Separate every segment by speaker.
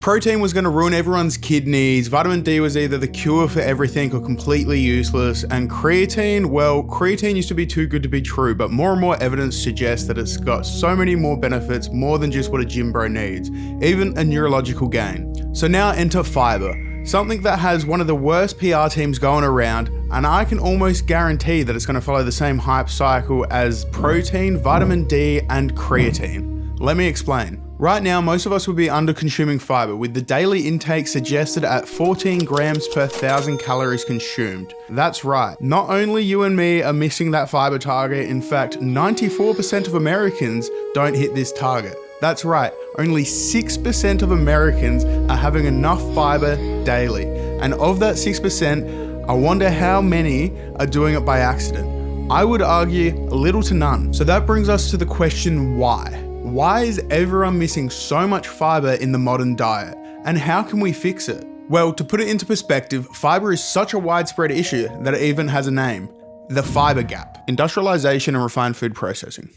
Speaker 1: Protein was going to ruin everyone's kidneys, vitamin D was either the cure for everything or completely useless, and creatine, well, creatine used to be too good to be true, but more and more evidence suggests that it's got so many more benefits, more than just what a gym bro needs, even a neurological gain. So now enter Fibre, something that has one of the worst PR teams going around, and I can almost guarantee that it's going to follow the same hype cycle as protein, vitamin D, and creatine. Let me explain. Right now, most of us would be under-consuming fibre, with the daily intake suggested at 14 grams per 1,000 calories consumed. That's right, not only you and me are missing that fibre target, in fact, 94% of Americans don't hit this target. That's right, only 6% of Americans are having enough fibre daily. And of that 6%, I wonder how many are doing it by accident. I would argue little to none. So that brings us to the question why? Why is everyone missing so much fibre in the modern diet? And how can we fix it? Well, to put it into perspective, fibre is such a widespread issue that it even has a name. The fibre gap. Industrialization and refined food processing.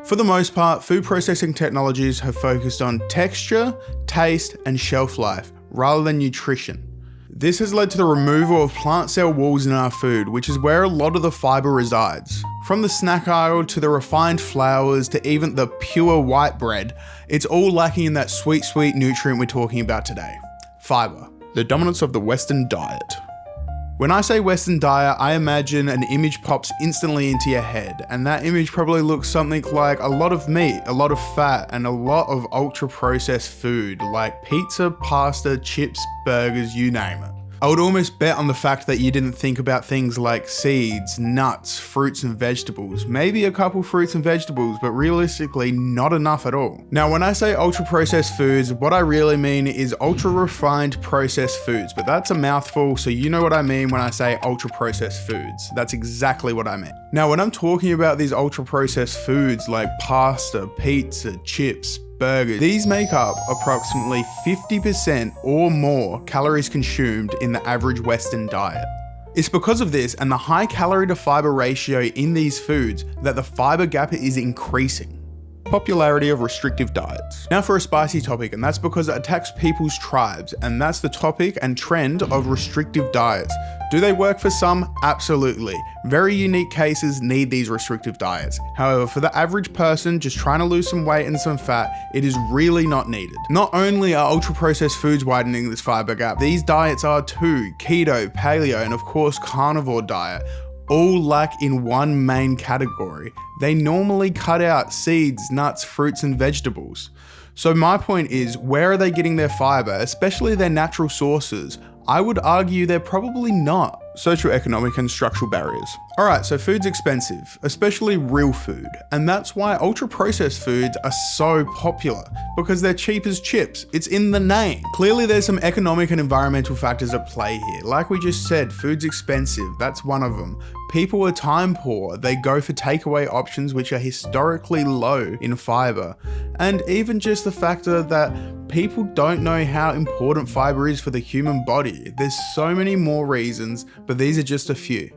Speaker 1: For the most part, food processing technologies have focused on texture, taste, and shelf life, rather than nutrition. This has led to the removal of plant cell walls in our food, which is where a lot of the fibre resides. From the snack aisle to the refined flours to even the pure white bread, it's all lacking in that sweet nutrient we're talking about today. Fibre, the dominance of the Western diet. When I say Western diet, I imagine an image pops instantly into your head, and that image probably looks something like a lot of meat, a lot of fat, and a lot of ultra-processed food like pizza, pasta, chips, burgers, you name it. I would almost bet on the fact that you didn't think about things like seeds, nuts, fruits and vegetables. Maybe a couple fruits and vegetables, but realistically not enough at all. Now, when I say ultra-processed foods, what I really mean is ultra-refined processed foods, but that's a mouthful, so you know what I mean when I say ultra-processed foods. That's exactly what I mean. Now, when I'm talking about these ultra-processed foods like pasta, pizza, chips, burgers, these make up approximately 50% or more calories consumed in the average Western diet. It's because of this and the high calorie to fibre ratio in these foods that the fibre gap is increasing. Popularity of restrictive diets. Now for a spicy topic, and that's because it attacks people's tribes, and that's the topic and trend of restrictive diets. Do they work for some? Absolutely. Very unique cases need these restrictive diets. However, for the average person just trying to lose some weight and some fat, it is really not needed. Not only are ultra-processed foods widening this fibre gap, these diets are too. Keto, paleo, and of course carnivore diet all lack in one main category. They normally cut out seeds, nuts, fruits, and vegetables. So my point is, where are they getting their fibre, especially their natural sources? I would argue they're probably not. Socioeconomic and structural barriers. Alright, so food's expensive, especially real food, and that's why ultra-processed foods are so popular, because they're cheap as chips. It's in the name. Clearly there's some economic and environmental factors at play here. Like we just said, food's expensive, that's one of them. People are time poor, they go for takeaway options which are historically low in fibre. And even just the factor that people don't know how important fibre is for the human body. There's so many more reasons, but these are just a few.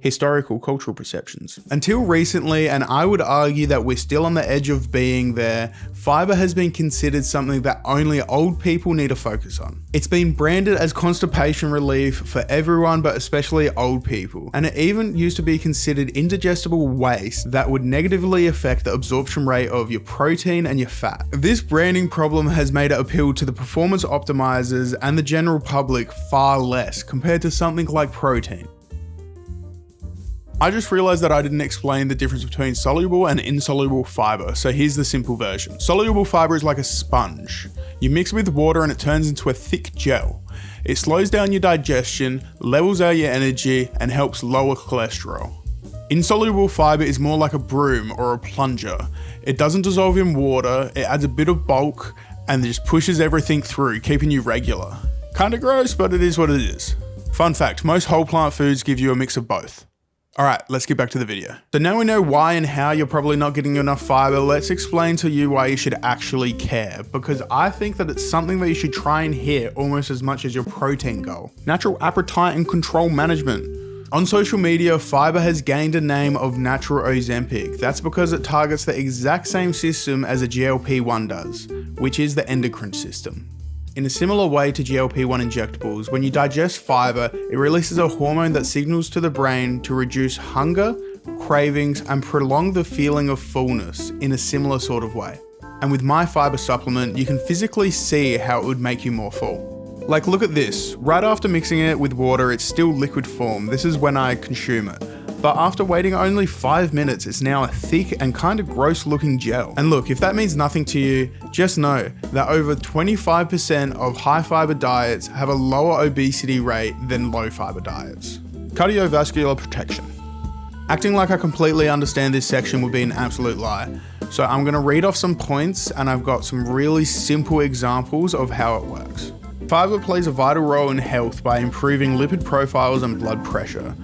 Speaker 1: Historical cultural perceptions. Until recently, and I would argue that we're still on the edge of being there, fibre has been considered something that only old people need to focus on. It's been branded as constipation relief for everyone, but especially old people. And it even used to be considered indigestible waste that would negatively affect the absorption rate of your protein and your fat. This branding problem has made it appeal to the performance optimizers and the general public far less compared to something like protein. I just realized that I didn't explain the difference between soluble and insoluble fibre, so here's the simple version. Soluble fibre is like a sponge. You mix with water and it turns into a thick gel. It slows down your digestion, levels out your energy, and helps lower cholesterol. Insoluble fibre is more like a broom or a plunger. It doesn't dissolve in water, it adds a bit of bulk, and just pushes everything through, keeping you regular. Kinda gross, but it is what it is. Fun fact, most whole plant foods give you a mix of both. Alright, let's get back to the video. So now we know why and how you're probably not getting enough fibre, let's explain to you why you should actually care, because I think that it's something that you should try and hit almost as much as your protein goal. Natural appetite and control management. On social media, fibre has gained a name of natural Ozempic. That's because it targets the exact same system as a GLP-1 does. which is the endocrine system. In a similar way to GLP-1 injectables, when you digest fibre, it releases a hormone that signals to the brain to reduce hunger, cravings, and prolong the feeling of fullness in a similar sort of way. And with my fibre supplement, you can physically see how it would make you more full. Like, look at this. Right after mixing it with water, it's still liquid form. This is when I consume it. But after waiting only 5 minutes, it's now a thick and kind of gross looking gel. And look, if that means nothing to you, just know that over 25% of high fibre diets have a lower obesity rate than low fibre diets. Cardiovascular protection. Acting like I completely understand this section would be an absolute lie. So I'm going to read off some points, and I've got some really simple examples of how it works. Fibre plays a vital role in health by improving lipid profiles and blood pressure.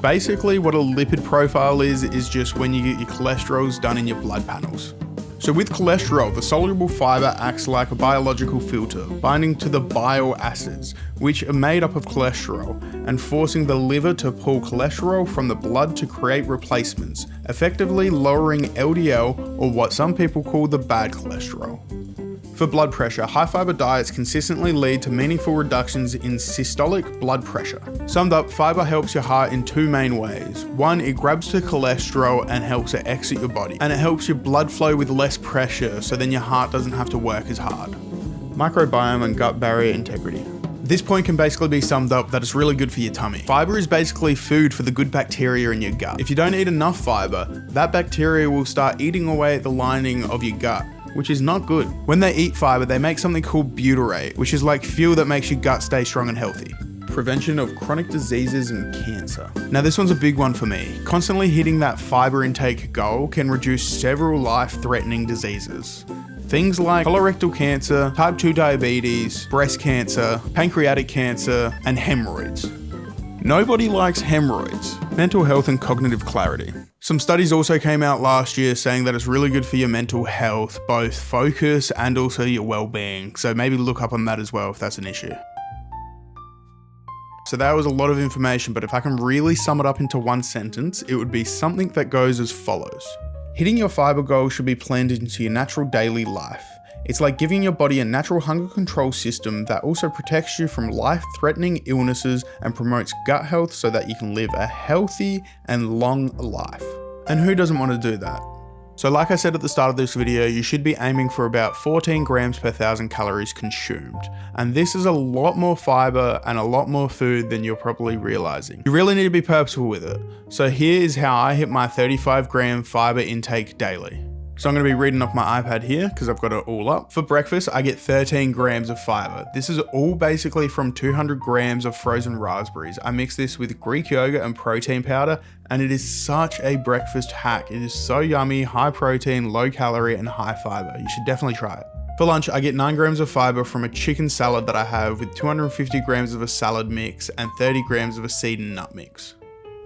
Speaker 1: Basically, what a lipid profile is just when you get your cholesterols done in your blood panels. So with cholesterol, the soluble fibre acts like a biological filter, binding to the bile acids, which are made up of cholesterol, and forcing the liver to pull cholesterol from the blood to create replacements, effectively lowering LDL, or what some people call the bad cholesterol. For blood pressure, high fibre diets consistently lead to meaningful reductions in systolic blood pressure. Summed up, fibre helps your heart in two main ways. One, it grabs the cholesterol and helps it exit your body, and it helps your blood flow with less pressure, so then your heart doesn't have to work as hard. Microbiome and gut barrier integrity. This point can basically be summed up that it's really good for your tummy. Fibre is basically food for the good bacteria in your gut. If you don't eat enough fibre, that bacteria will start eating away at the lining of your gut, which is not good. When they eat fibre, they make something called butyrate, which is like fuel that makes your gut stay strong and healthy. Prevention of chronic diseases and cancer. Now this one's a big one for me. Constantly hitting that fibre intake goal can reduce several life-threatening diseases. Things like colorectal cancer, type 2 diabetes, breast cancer, pancreatic cancer, and hemorrhoids. Nobody likes hemorrhoids. Mental health and cognitive clarity. Some studies also came out last year saying that it's really good for your mental health, both focus and also your well-being. So maybe look up on that as well if that's an issue. So that was a lot of information, but if I can really sum it up into one sentence, it would be something that goes as follows. Hitting your fibre goal should be planned into your natural daily life. It's like giving your body a natural hunger control system that also protects you from life-threatening illnesses and promotes gut health so that you can live a healthy and long life. And who doesn't want to do that? So like I said at the start of this video, you should be aiming for about 14 grams per 1,000 calories consumed. And this is a lot more fibre and a lot more food than you're probably realizing. You really need to be purposeful with it. So here is how I hit my 35 gram fibre intake daily. So I'm going to be reading off my iPad here because I've got it all up. For breakfast, I get 13 grams of fibre. This is all basically from 200 grams of frozen raspberries. I mix this with Greek yogurt and protein powder, and it is such a breakfast hack. It is so yummy, high protein, low calorie, and high fibre. You should definitely try it. For lunch, I get 9 grams of fibre from a chicken salad that I have with 250 grams of a salad mix and 30 grams of a seed and nut mix.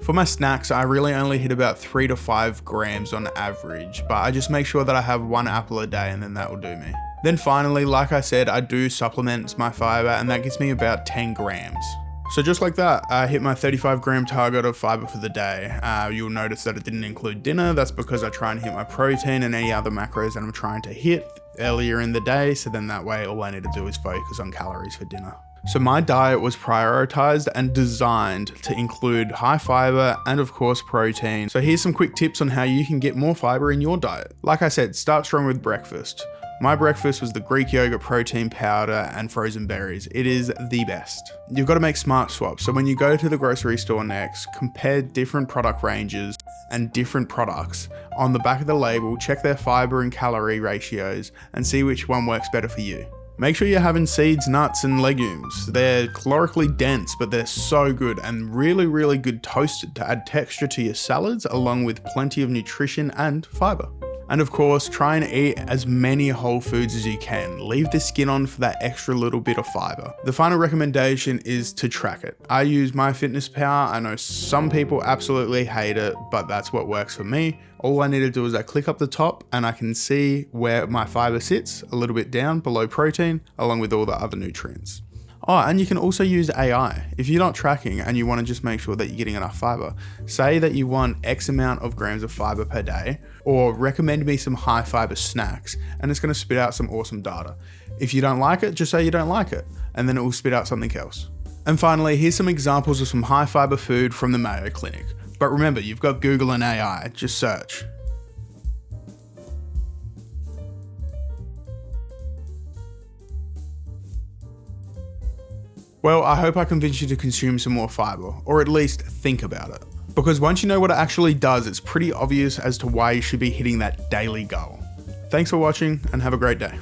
Speaker 1: For my snacks, I really only hit about 3 to 5 grams on average, but I just make sure that I have 1 apple a day and then that will do me. Then finally, like I said, I do supplement my fibre and that gets me about 10 grams. So just like that, I hit my 35 gram target of fibre for the day. You'll notice that it didn't include dinner. That's because I try and hit my protein and any other macros that I'm trying to hit earlier in the day. So then that way, all I need to do is focus on calories for dinner. So my diet was prioritized and designed to include high fiber and of course protein. So here's some quick tips on how you can get more fiber in your diet. Like I said, start strong with breakfast. My breakfast was the Greek yogurt, protein powder, and frozen berries. It is the best. You've got to make smart swaps. So when you go to the grocery store next, compare different product ranges and different products. On the back of the label, check their fiber and calorie ratios and see which one works better for you. Make sure you're having seeds, nuts, and legumes. They're calorically dense, but they're so good and really, really good toasted to add texture to your salads, along with plenty of nutrition and fiber. And of course, try and eat as many whole foods as you can. Leave the skin on for that extra little bit of fiber. The final recommendation is to track it. I use MyFitnessPal. I know some people absolutely hate it, but that's what works for me. All I need to do is I click up the top and I can see where my fiber sits, a little bit down below protein, along with all the other nutrients. Oh, and you can also use AI. If you're not tracking and you want to just make sure that you're getting enough fiber, say that you want X amount of grams of fiber per day, or recommend me some high fiber snacks, and it's going to spit out some awesome data. If you don't like it, just say you don't like it, and then it will spit out something else. And finally, here's some examples of some high fiber food from the Mayo Clinic. But remember, you've got Google and AI, just search. Well, I hope I convinced you to consume some more fiber, or at least think about it. Because once you know what it actually does, it's pretty obvious as to why you should be hitting that daily goal. Thanks for watching, and have a great day.